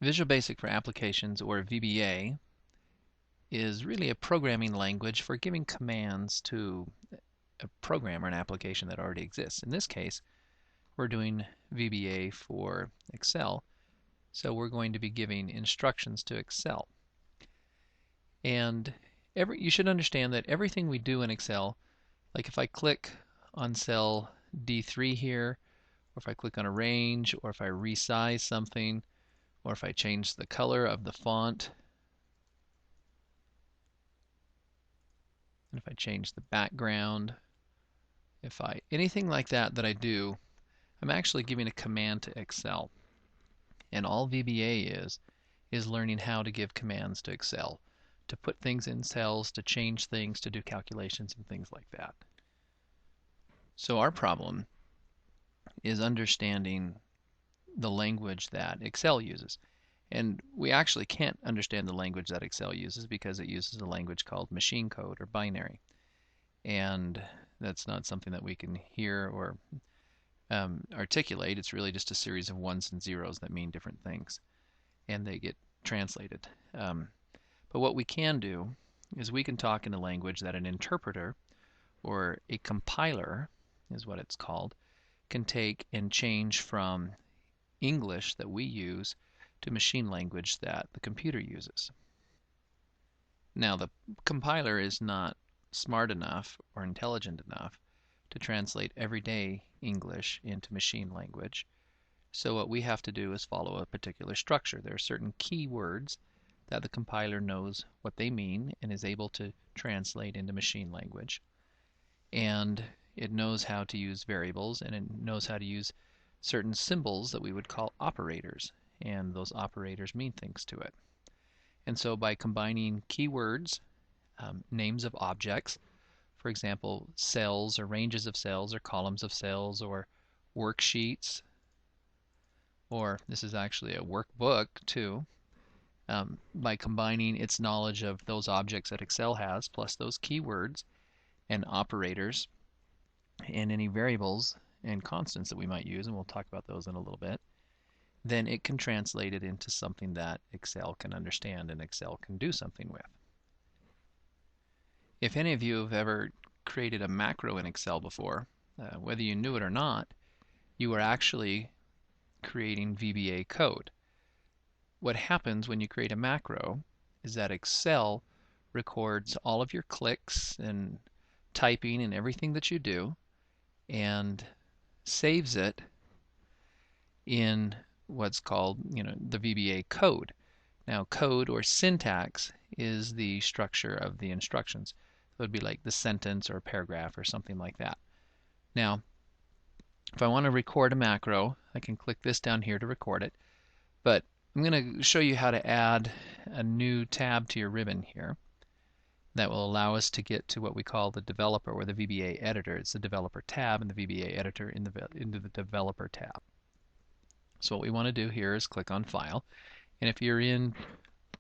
Visual Basic for Applications, or VBA, is really a programming language for giving commands to a program or an application that already exists. In this case, we're doing VBA for Excel, so we're going to be giving instructions to Excel. And you should understand that everything we do in Excel, like if I click on cell D3 here, or if I click on a range, or if I resize something, or if I change the color of the font, and if I change the background, anything like that I do, I'm actually giving a command to Excel. And all VBA is learning how to give commands to Excel, to put things in cells, to change things, to do calculations and things like that. So our problem is understanding the language that Excel uses. And we actually can't understand the language that Excel uses because it uses a language called machine code or binary. And that's not something that we can hear or articulate. It's really just a series of ones and zeros that mean different things, and they get translated. But what we can do is we can talk in a language that an interpreter, or a compiler is what it's called, can take and change from English that we use to machine language that the computer uses. Now, the compiler is not smart enough or intelligent enough to translate everyday English into machine language. So what we have to do is follow a particular structure. There are certain key words that the compiler knows what they mean and is able to translate into machine language. And it knows how to use variables, and it knows how to use certain symbols that we would call operators, and those operators mean things to it. And so by combining keywords, names of objects, for example, cells or ranges of cells or columns of cells or worksheets, or this is actually a workbook too, by combining its knowledge of those objects that Excel has plus those keywords and operators and any variables and constants that we might use, and we'll talk about those in a little bit, then it can translate it into something that Excel can understand and Excel can do something with. If any of you have ever created a macro in Excel before, whether you knew it or not, you are actually creating VBA code. What happens when you create a macro is that Excel records all of your clicks and typing and everything that you do and saves it in what's called, the VBA code. Now, code or syntax is the structure of the instructions. It would be like the sentence or a paragraph or something like that. Now, if I want to record a macro, I can click this down here to record it. But I'm going to show you how to add a new tab to your ribbon here that will allow us to get to what we call the developer or the VBA editor. It's the developer tab and the VBA editor into the developer tab. So what we want to do here is click on File. And if you're in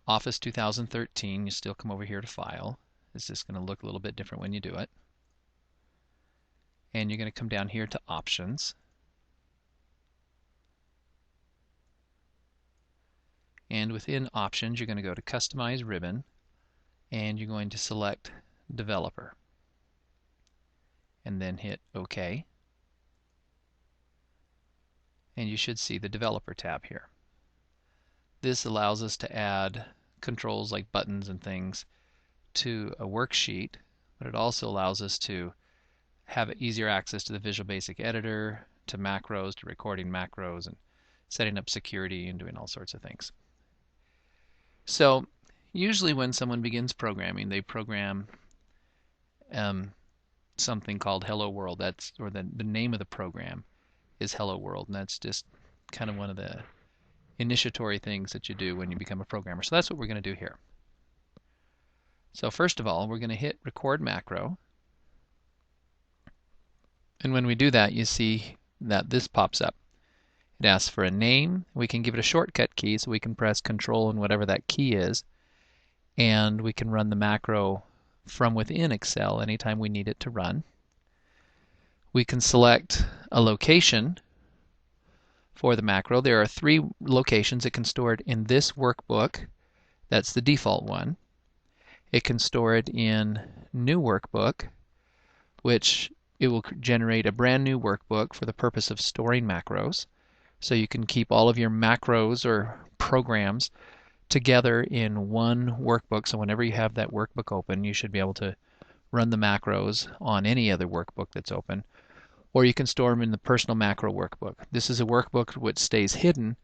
Office 2013, you still come over here to File. It's just going to look a little bit different when you do it. And you're going to come down here to Options. And within Options, you're going to go to Customize Ribbon, and you're going to select Developer. And then hit OK. And you should see the Developer tab here. This allows us to add controls like buttons and things to a worksheet, but it also allows us to have easier access to the Visual Basic editor, to macros, to recording macros, and setting up security and doing all sorts of things. So usually when someone begins programming, they program something called Hello World. The name of the program is Hello World, and that's just kind of one of the initiatory things that you do when you become a programmer. So that's what we're going to do here. So first of all, we're going to hit Record Macro. And when we do that, you see that this pops up. It asks for a name. We can give it a shortcut key, so we can press Control and whatever that key is. And we can run the macro from within Excel anytime we need it to run. We can select a location for the macro. There are 3 locations. It can store it in this workbook. That's the default one. It can store it in new workbook, which it will generate a brand new workbook for the purpose of storing macros. So you can keep all of your macros or programs together in one workbook. So whenever you have that workbook open, you should be able to run the macros on any other workbook that's open. Or you can store them in the personal macro workbook. This is a workbook which stays hidden,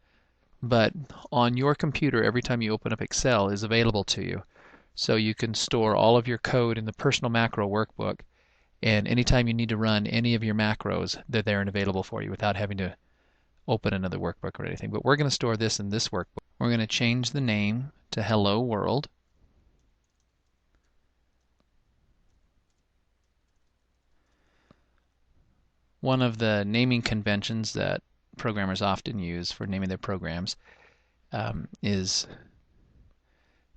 but on your computer, every time you open up Excel, is available to you. So you can store all of your code in the personal macro workbook, and anytime you need to run any of your macros, they're there and available for you without having to open another workbook or anything. But we're going to store this in this workbook. We're going to change the name to Hello World. One of the naming conventions that programmers often use for naming their programs is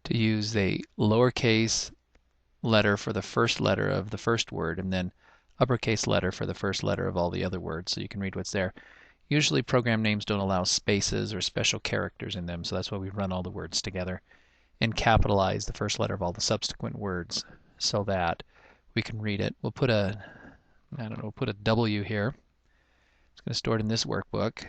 to use a lowercase letter for the first letter of the first word and then uppercase letter for the first letter of all the other words so you can read what's there. Usually program names don't allow spaces or special characters in them, so that's why we run all the words together and capitalize the first letter of all the subsequent words so that we can read it. We'll put a put a W here. It's going to store it in this workbook.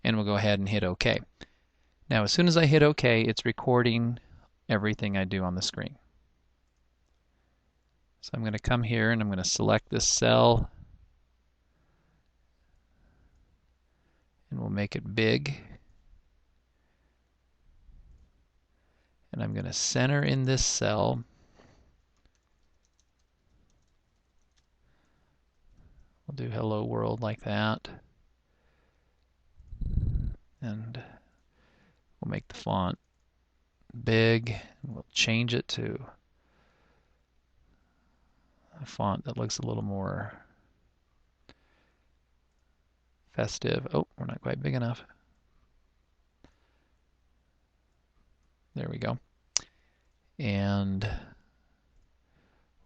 And we'll go ahead and hit OK. Now, as soon as I hit OK, it's recording everything I do on the screen. So I'm going to come here and I'm going to select this cell. And we'll make it big. And I'm going to center in this cell. We'll do Hello World like that. And we'll make the font big. And we'll change it to a font that looks a little more festive. Oh, we're not quite big enough. There we go. And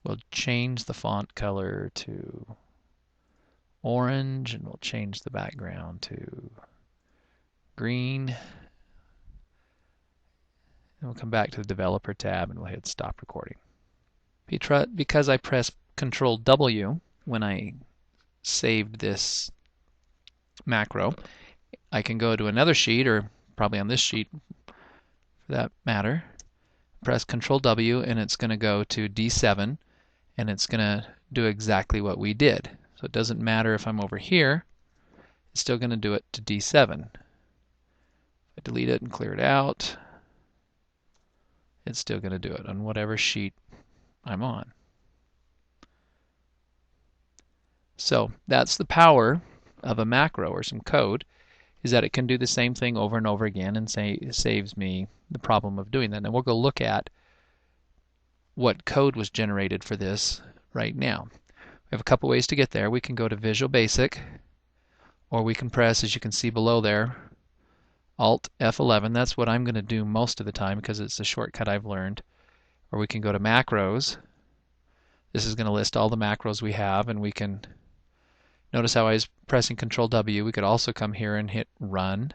we'll change the font color to orange, and we'll change the background to green. And we'll come back to the developer tab and we'll hit stop recording. Because I pressed Control W when I saved this macro, I can go to another sheet, or probably on this sheet for that matter, press Control W and it's going to go to D7 and it's going to do exactly what we did. So it doesn't matter if I'm over here, it's still going to do it to D7. I delete it and clear it out, it's still going to do it on whatever sheet I'm on. So that's the power of a macro or some code, is that it can do the same thing over and over again and it saves me the problem of doing that. And we'll go look at what code was generated for this right now. We have a couple ways to get there. We can go to Visual Basic, or we can press, as you can see below there, Alt F11. That's what I'm going to do most of the time because it's a shortcut I've learned. Or we can go to Macros. This is going to list all the macros we have, and we can notice how I was pressing Control W. We could also come here and hit Run.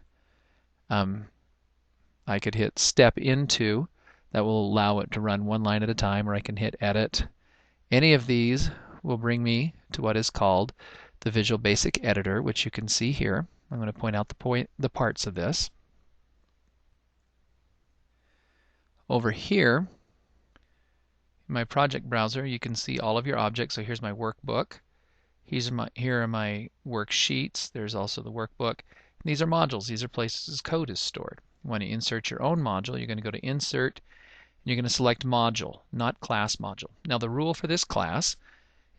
I could hit Step Into. That will allow it to run one line at a time, or I can hit Edit. Any of these will bring me to what is called the Visual Basic Editor, which you can see here. I'm going to point out the parts of this. Over here, in my project browser, you can see all of your objects. So here's my workbook. Here are my worksheets. There's also the workbook. These are modules. These are places code is stored. You want to insert your own module, you're going to go to Insert, and you're going to select Module, not Class Module. Now the rule for this class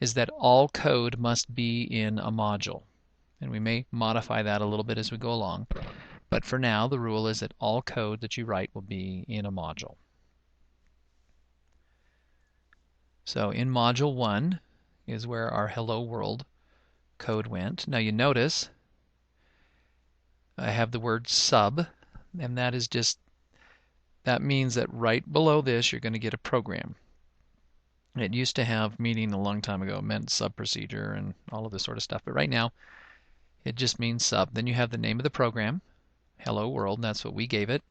is that all code must be in a module. And we may modify that a little bit as we go along. But for now, the rule is that all code that you write will be in a module. So in Module 1 is where our Hello World code went. Now you notice I have the word sub, and that is just that means that right below this you're going to get a program. It used to have meaning a long time ago. It meant sub procedure and all of this sort of stuff. But right now it just means sub. Then you have the name of the program, hello world, that's what we gave it.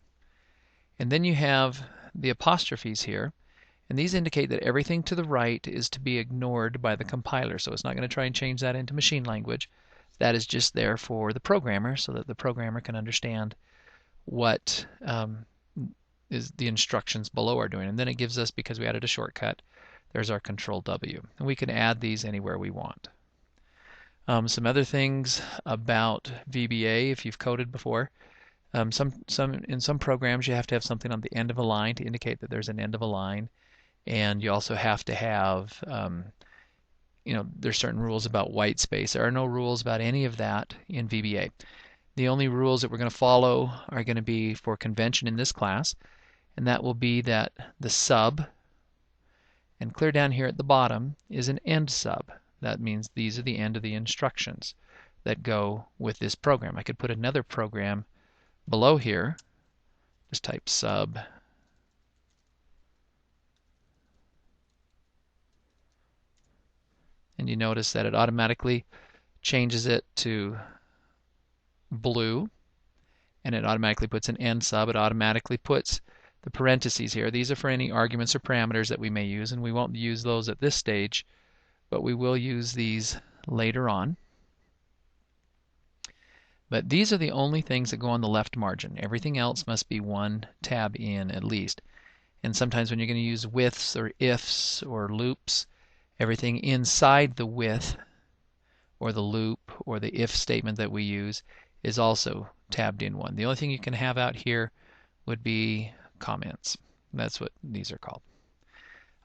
And then you have the apostrophes here. And these indicate that everything to the right is to be ignored by the compiler. So it's not going to try and change that into machine language. That is just there for the programmer so that the programmer can understand what is the instructions below are doing. And then it gives us, because we added a shortcut, there's our Control W. And we can add these anywhere we want. Some other things about VBA, if you've coded before, in some programs you have to have something on the end of a line to indicate that there's an end of a line. And you also have to have, there's certain rules about white space. There are no rules about any of that in VBA. The only rules that we're going to follow are going to be for convention in this class, and that will be that the sub, and clear down here at the bottom, is an end sub. That means these are the end of the instructions that go with this program. I could put another program below here, just type sub, and you notice that it automatically changes it to blue, and it automatically puts an end sub. It automatically puts the parentheses here. These are for any arguments or parameters that we may use, and we won't use those at this stage, but we will use these later on. But these are the only things that go on the left margin. Everything else must be one tab in at least. And sometimes when you're going to use withs or ifs or loops, everything inside the with or the loop or the if statement that we use is also tabbed in one. The only thing you can have out here would be comments. That's what these are called.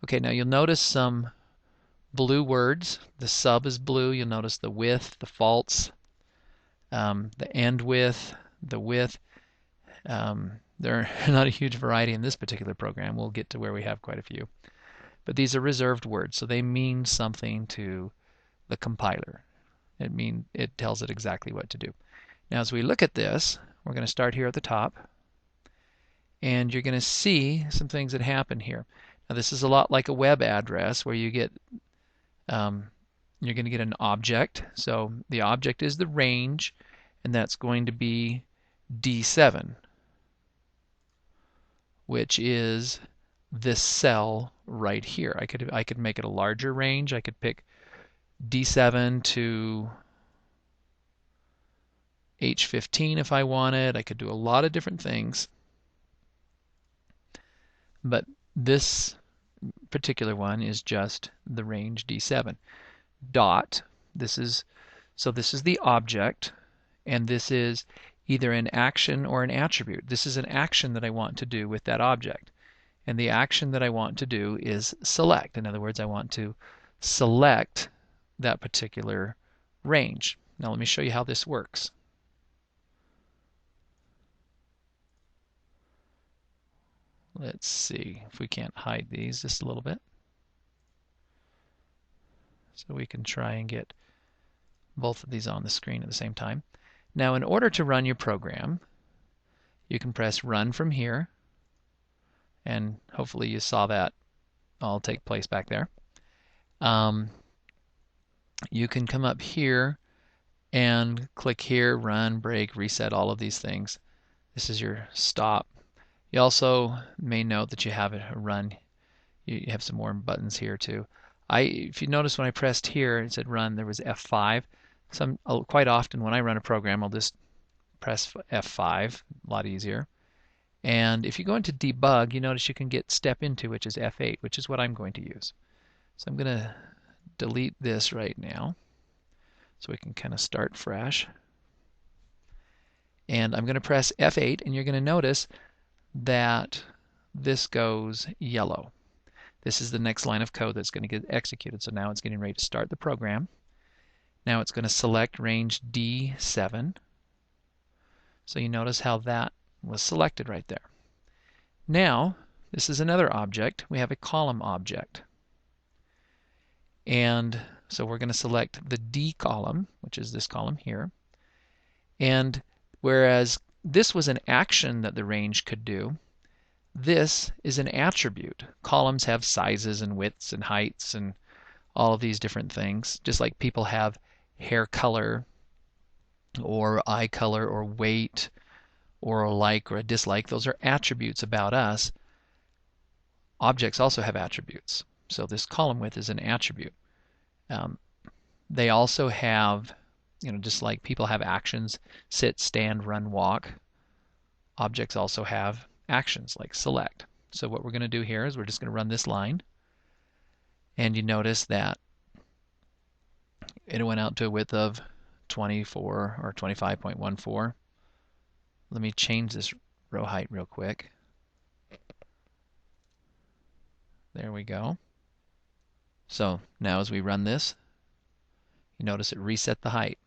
Okay, now you'll notice some blue words. The sub is blue. You'll notice the with, the false, the end with, the with. There are not a huge variety in this particular program. We'll get to where we have quite a few. But these are reserved words, so they mean something to the compiler. It tells it exactly what to do. Now as we look at this, we're going to start here at the top, and you're going to see some things that happen here. Now this is a lot like a web address where you get you're going to get an object. So the object is the range, and that's going to be D7, which is this cell right here. I could make it a larger range. I could pick D7 to H15 if I wanted. I could do a lot of different things. But this particular one is just the range D7. Dot, this is the object, and this is either an action or an attribute. This is an action that I want to do with that object. And the action that I want to do is select. In other words, I want to select that particular range. Now let me show you how this works. Let's see if we can't hide these just a little bit. So we can try and get both of these on the screen at the same time. Now in order to run your program, you can press run from here, and hopefully you saw that all take place back there. You can come up here and click here, run, break, reset, all of these things. This is your stop. You also may note that you have a run. You have some more buttons here too. If you notice when I pressed here, it said run, there was F5. Quite often when I run a program, I'll just press F5, a lot easier. And if you go into debug, you notice you can get step into, which is F8, which is what I'm going to use. So I'm going to delete this right now so we can kind of start fresh. And I'm going to press F8, and you're going to notice that this goes yellow. This is the next line of code that's going to get executed. So now it's getting ready to start the program. Now it's going to select range D7. So you notice how that was selected right there. Now, this is another object. We have a column object. And so we're going to select the D column, which is this column here. And whereas this was an action that the range could do, This is an attribute. Columns have sizes and widths and heights and all of these different things, just like people have hair color or eye color or weight or a like or a dislike. Those are attributes about us. Objects also have attributes. So this column width is an attribute. They also have, just like people have actions, sit, stand, run, walk, objects also have actions like select. So what we're going to do here is we're just going to run this line. And you notice that it went out to a width of 24 or 25.14. Let me change this row height real quick. There we go. So now as we run this, you notice it reset the height.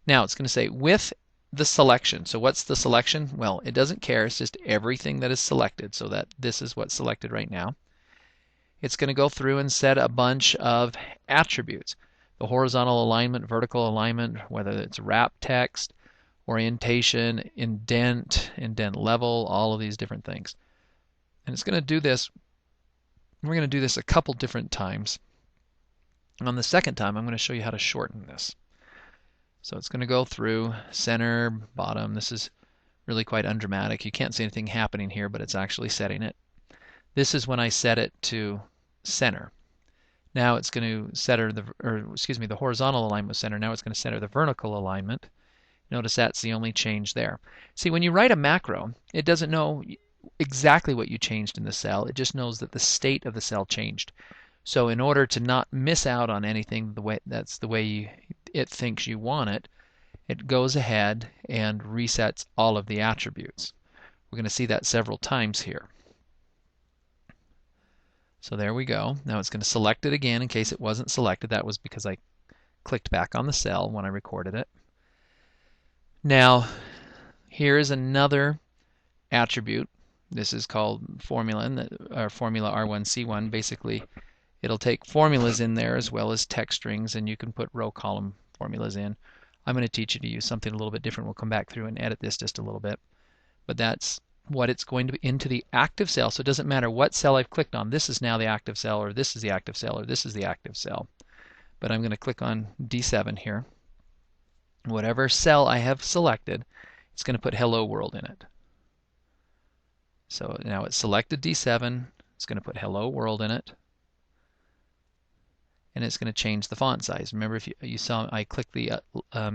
Now it's going to say with the selection. So what's the selection? Well, it doesn't care. It's just everything that is selected. So that this is what's selected right now. It's going to go through and set a bunch of attributes. The horizontal alignment, vertical alignment, whether it's wrap text, orientation, indent level, all of these different things. And it's going to do this. We're going to do this a couple different times. And on the second time, I'm going to show you how to shorten this. So it's going to go through center, bottom. This is really quite undramatic. You can't see anything happening here, but it's actually setting it. This is when I set it to center. Now it's going to center the horizontal alignment center. Now it's going to center the vertical alignment. Notice that's the only change there. See, when you write a macro, it doesn't know exactly what you changed in the cell. It just knows that the state of the cell changed. So in order to not miss out on anything, that's the way it thinks you want it, it goes ahead and resets all of the attributes. We're going to see that several times here. So there we go. Now it's going to select it again in case it wasn't selected. That was because I clicked back on the cell when I recorded it. Now here is another attribute. This is called formula, or formula R1C1. Basically, it'll take formulas in there as well as text strings, and you can put row column formulas in. I'm going to teach you to use something a little bit different. We'll come back through and edit this just a little bit. But that's what it's going to be into the active cell. So it doesn't matter what cell I've clicked on. This is now the active cell, or this is the active cell, or this is the active cell. But I'm going to click on D7 here. Whatever cell I have selected, it's going to put Hello World in it. So now it's selected D7. It's going to put Hello World in it. And it's going to change the font size. Remember, if you saw, I clicked the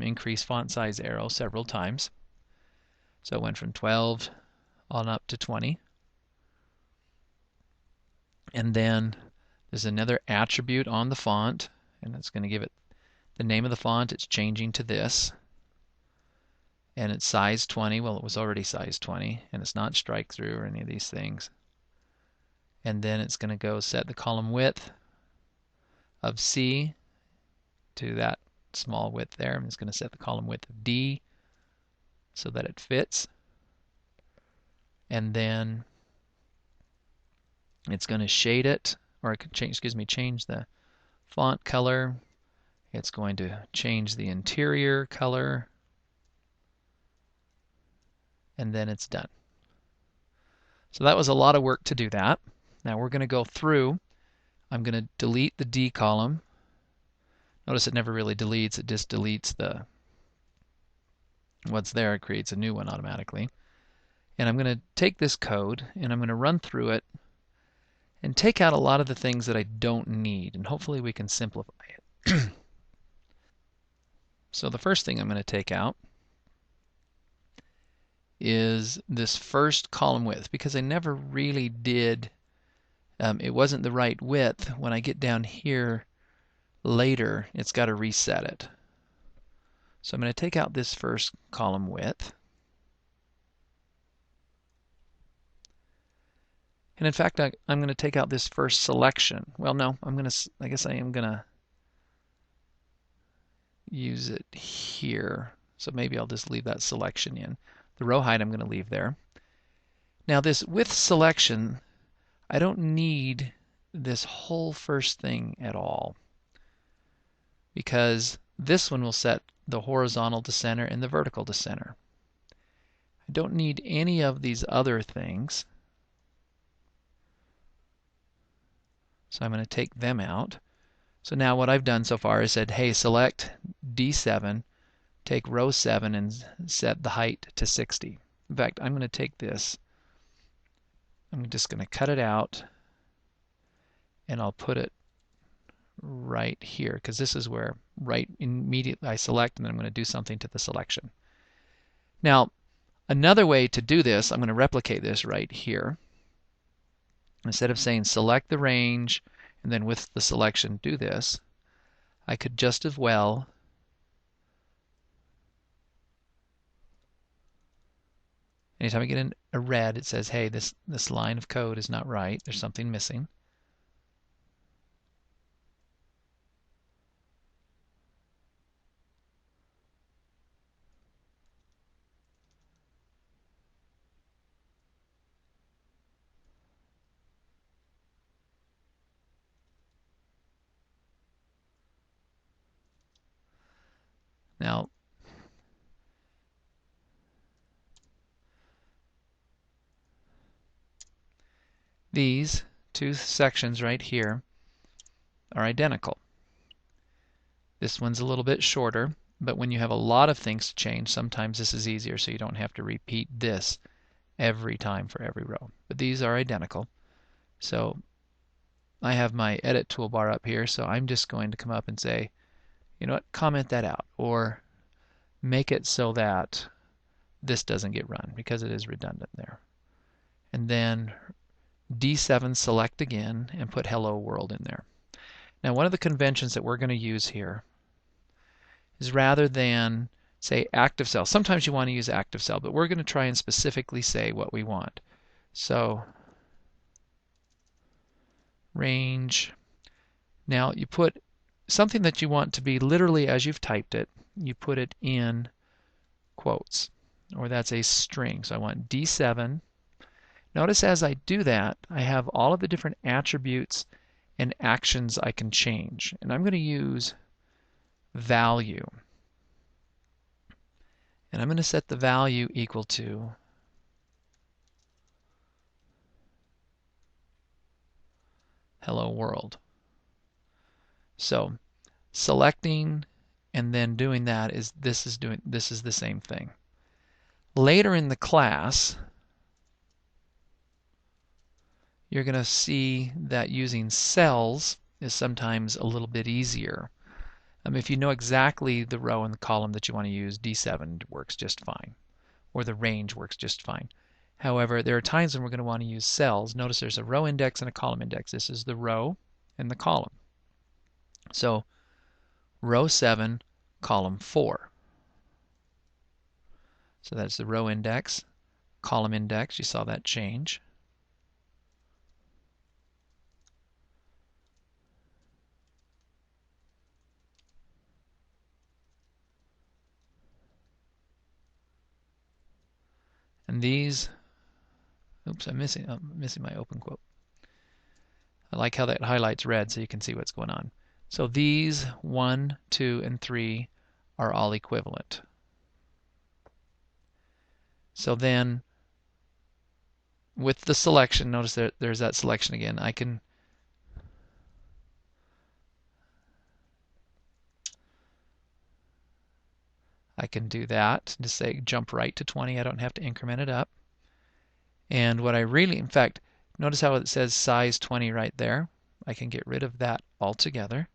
increase font size arrow several times. So it went from 12 on up to 20. And then there's another attribute on the font, and it's going to give it the name of the font. It's changing to this. And it's size 20. Well, it was already size 20, and it's not strike through or any of these things. And then it's going to go set the column width of C to that small width there. I'm just going to set the column width of D so that it fits. And then it's going to shade it, or change the font color. It's going to change the interior color. And then it's done. So that was a lot of work to do that. Now we're going to go through. I'm going to delete the D column. Notice it never really deletes. It just deletes what's there. It creates a new one automatically. And I'm going to take this code and I'm going to run through it and take out a lot of the things that I don't need. And hopefully we can simplify it. So the first thing I'm going to take out is this first column width, because I never really did, it wasn't the right width. When I get down here later, it's got to reset it. So I'm going to take out this first column width. And in fact, I'm going to take out this first selection. Well, no, I guess I am going to use it here. So maybe I'll just leave that selection in. The row height I'm going to leave there. Now this width selection, I don't need this whole first thing at all, because this one will set the horizontal to center and the vertical to center. I don't need any of these other things. So I'm going to take them out. So now what I've done so far is said, hey, select D7, take row 7 and set the height to 60. In fact, I'm going to take this, I'm just going to cut it out, and I'll put it right here, because this is where right immediately I select, and then I'm going to do something to the selection. Now, another way to do this, I'm going to replicate this right here. Instead of saying select the range and then with the selection do this, I could just as well anytime I get a red, it says, hey, this line of code is not right. There's something missing. Now, these two sections right here are identical. This one's a little bit shorter, but when you have a lot of things to change, sometimes this is easier, so you don't have to repeat this every time for every row. But these are identical. So I have my edit toolbar up here, so I'm just going to come up and say, you know what, comment that out, or make it so that this doesn't get run, because it is redundant there. And then D7 select again and put hello world in there. Now, one of the conventions that we're going to use here is rather than say active cell, sometimes you want to use active cell, but we're going to try and specifically say what we want. So range. Now you put something that you want to be literally as you've typed it, you put it in quotes, or that's a string. So I want D7. Notice as I do that, I have all of the different attributes and actions I can change. And I'm going to use value. And I'm going to set the value equal to hello world. So selecting and then doing that is this is the same thing. Later in the class, you're going to see that using cells is sometimes a little bit easier. If you know exactly the row and the column that you want to use, D7 works just fine, or the range works just fine. However, there are times when we're going to want to use cells. Notice there's a row index and a column index. This is the row and the column. So row 7, column 4. So that's the row index, column index. You saw that change. And these, oops, I'm missing my open quote. I like how that highlights red so you can see what's going on. So these 1, 2, and 3 are all equivalent. So then with the selection, notice there's that selection again. I can do that, just say jump right to 20. I don't have to increment it up. And what I really, in fact, notice how it says size 20 right there. I can get rid of that altogether.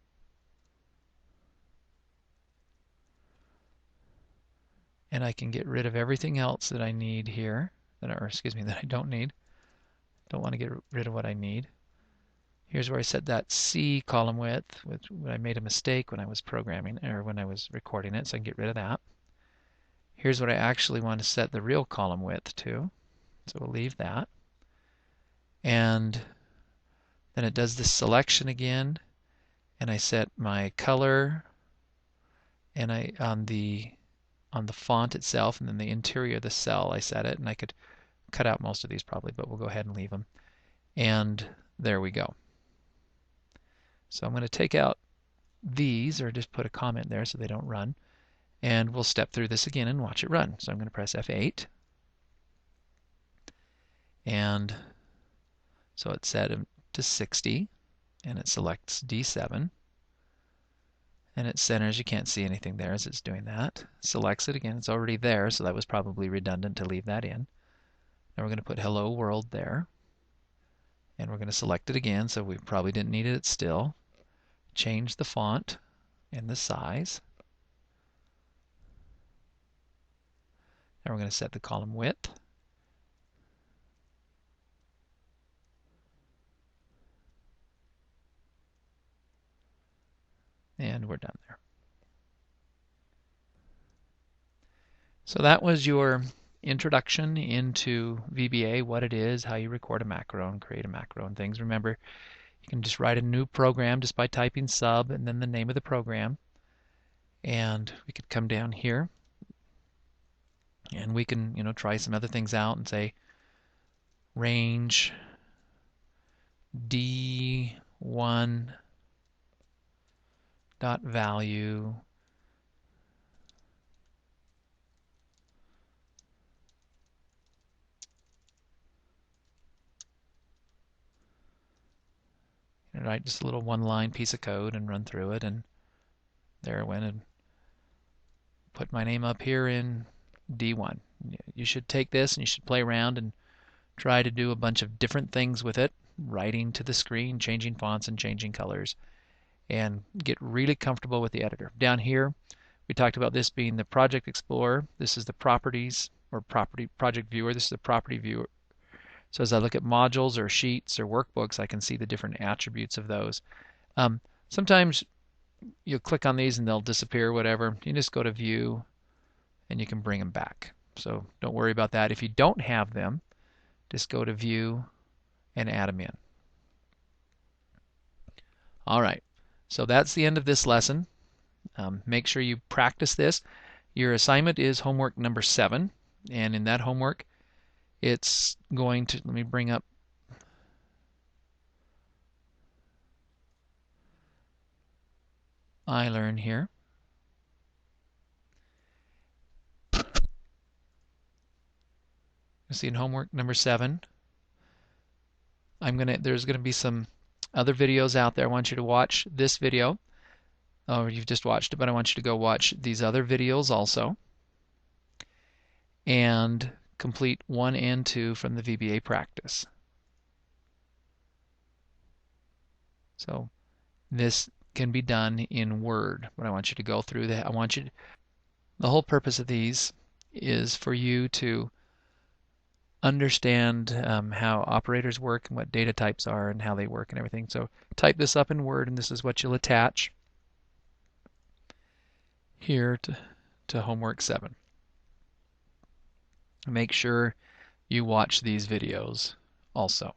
And I can get rid of everything else that I need here, that I don't need. Don't want to get rid of what I need. Here's where I set that C column width, which I made a mistake when I was programming, or when I was recording it, so I can get rid of that. Here's what I actually want to set the real column width to, so we'll leave that. And then it does this selection again, and I set my color, and on the font itself, and then the interior of the cell, I set it, and I could cut out most of these probably, but we'll go ahead and leave them. And there we go. So I'm going to take out these, or just put a comment there so they don't run, and we'll step through this again and watch it run. So I'm going to press F8, and so it's set to 60. and it selects D7, and it centers. You can't see anything there as it's doing that. Selects it again. It's already there, so that was probably redundant to leave that in. Now we're going to put Hello World there, and we're going to select it again, so we probably didn't need it still. Change the font and the size. Now we're going to set the column width. And we're done there. So that was your introduction into VBA, what it is, how you record a macro and create a macro and things. Remember, you can just write a new program just by typing sub and then the name of the program. And we could come down here and we can, try some other things out and say range D1 dot value and write just a little one-line piece of code and run through it, and there I went and put my name up here in D1. You should take this and you should play around and try to do a bunch of different things with it, writing to the screen, changing fonts and changing colors, and get really comfortable with the editor. Down here, we talked about this being the Project Explorer. This is the Properties or Project Viewer. This is the Property Viewer. So as I look at modules or sheets or workbooks, I can see the different attributes of those. Sometimes you'll click on these and they'll disappear, whatever. You just go to View and you can bring them back. So don't worry about that. If you don't have them, just go to View and add them in. All right, so that's the end of this lesson. Make sure you practice this. Your assignment is homework number 7, and in that homework, it's going to, let me bring up iLearn here. You see in homework number 7, there's gonna be some other videos out there. I want you to watch this video. Or you've just watched it, but I want you to go watch these other videos also and complete 1 and 2 from the VBA practice. So this can be done in Word, but I want you to go through that. The whole purpose of these is for you to understand how operators work and what data types are and how they work and everything. So type this up in Word, and this is what you'll attach here to homework 7. Make sure you watch these videos also.